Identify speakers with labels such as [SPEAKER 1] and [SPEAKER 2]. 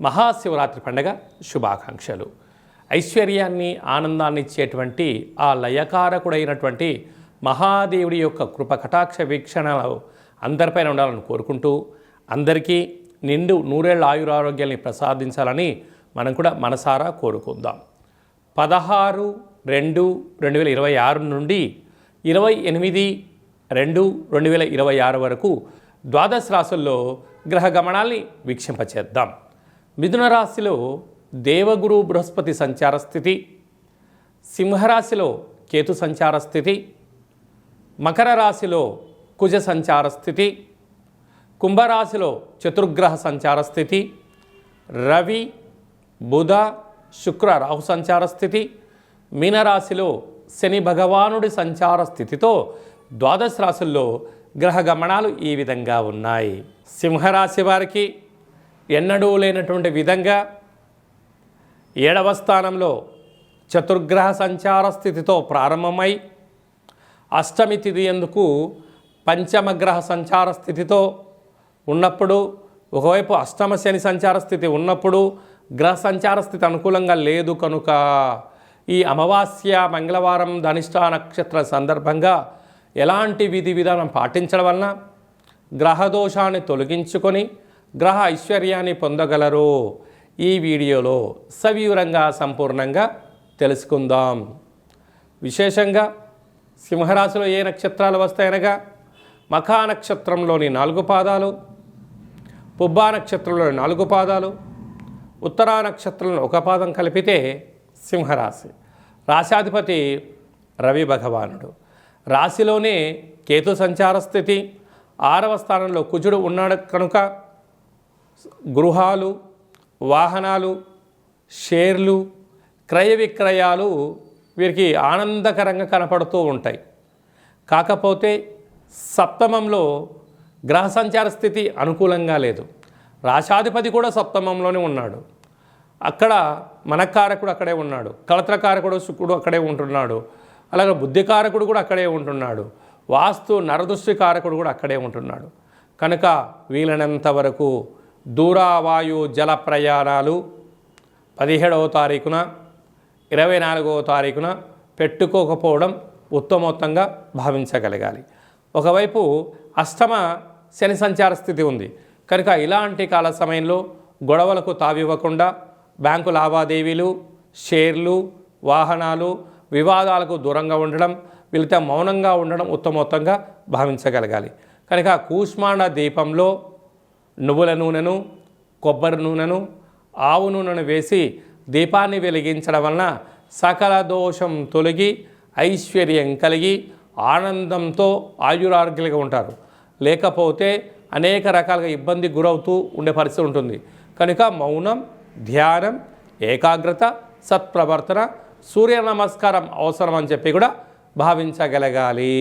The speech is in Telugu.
[SPEAKER 1] మహాశివరాత్రి పండుగ శుభాకాంక్షలు. ఐశ్వర్యాన్ని ఆనందాన్ని ఇచ్చేటువంటి ఆ లయకారకుడైనటువంటి మహాదేవుడి యొక్క కృప కటాక్ష వీక్షణలు అందరిపైన ఉండాలని కోరుకుంటూ అందరికీ నిండు నూరేళ్ల ఆయురారోగ్యాన్ని ప్రసాదించాలని మనం కూడా మనసారా కోరుకుందాం. 16/2/2026 నుండి 28/2/2026 వరకు ద్వాదశ రాశుల్లో గ్రహ గమనాల్ని వీక్షింపచేద్దాం. మిథున రాశిలో దేవగురు బృహస్పతి సంచార స్థితి, సింహరాశిలో కేతు సంచార స్థితి, మకర రాశిలో కుజ సంచార స్థితి, కుంభరాశిలో చతుర్గ్రహ సంచార స్థితి, రవి బుధ శుక్ర రాహు సంచార స్థితి, మీనరాశిలో శని భగవానుడి సంచార స్థితితో ద్వాదశ రాశుల్లో గ్రహ గమనాలు ఈ విధంగా ఉన్నాయి. సింహరాశి వారికి ఎన్నడూ లేనటువంటి విధంగా 7వ స్థానంలో చతుర్గ్రహ సంచార స్థితితో ప్రారంభమై అష్టమి తిథి ఎందుకు పంచమగ్రహ సంచార స్థితితో ఉన్నప్పుడు, ఒకవైపు అష్టమ శని సంచార స్థితి ఉన్నప్పుడు గ్రహ సంచార స్థితి అనుకూలంగా లేదు కనుక ఈ అమావాస్య మంగళవారం ధనిష్ట నక్షత్ర సందర్భంగా ఎలాంటి విధి విధానం పాటించడం వలన గ్రహదోషాన్ని తొలగించుకొని గ్రహ ఐశ్వర్యాన్ని పొందగలరు ఈ వీడియోలో సవివరంగా సంపూర్ణంగా తెలుసుకుందాం. విశేషంగా సింహరాశిలో ఏ నక్షత్రాలు వస్తాయనగా మఖా నక్షత్రంలోని 4 పాదాలు, పుబ్బా నక్షత్రంలోని 4 పాదాలు, ఉత్తరా నక్షత్రంలో 1 పాదం కలిపితే సింహరాశి. రాశాధిపతి రవి భగవానుడు. రాశిలోనే కేతు సంచార స్థితి, 6వ స్థానంలో కుజుడు ఉన్నాడు కనుక గృహాలు, వాహనాలు, షేర్లు, క్రయ విక్రయాలు వీరికి ఆనందకరంగా కనపడుతూ ఉంటాయి. కాకపోతే సప్తమంలో గ్రహ సంచార స్థితి అనుకూలంగా లేదు. రాశాధిపతి కూడా సప్తమంలోనే ఉన్నాడు. అక్కడ మనకారకుడు అక్కడే ఉన్నాడు, కళత్రకారకుడు శుక్రుడు అక్కడే ఉంటున్నాడు, అలాగే బుద్ధికారకుడు కూడా అక్కడే ఉంటున్నాడు, వాస్తు నరదృష్టి కారకుడు కూడా అక్కడే ఉంటున్నాడు. కనుక వీలైనంత వరకు దూరావాయు జల ప్రయాణాలు 17వ తారీఖున 24వ తారీఖున పెట్టుకోకపోవడం ఉత్తమోత్తంగా భావించగలగాలి. ఒకవైపు అష్టమ శని సంచార స్థితి ఉంది కనుక ఇలాంటి కాల సమయంలో గొడవలకు తావివ్వకుండా బ్యాంకు లావాదేవీలు, షేర్లు, వాహనాలు, వివాదాలకు దూరంగా ఉండడం, వీళ్ళతో మౌనంగా ఉండడం ఉత్తమోత్తంగా భావించగలగాలి. కనుక కూష్మాండ దీపంలో నువ్వుల నూనెను, కొబ్బరి నూనెను, ఆవు నూనెను వేసి దీపాన్ని వెలిగించడం వలన సకల దోషం తొలగి ఐశ్వర్యం కలిగి ఆనందంతో ఆయురారోగ్యాలుగా ఉంటారు. లేకపోతే అనేక రకాలుగా ఇబ్బంది గురవుతూ ఉండే పరిస్థితి ఉంటుంది. కనుక మౌనం, ధ్యానం, ఏకాగ్రత, సత్ప్రవర్తన, సూర్య నమస్కారం అవసరం అని చెప్పి కూడా భావించగలగాలి.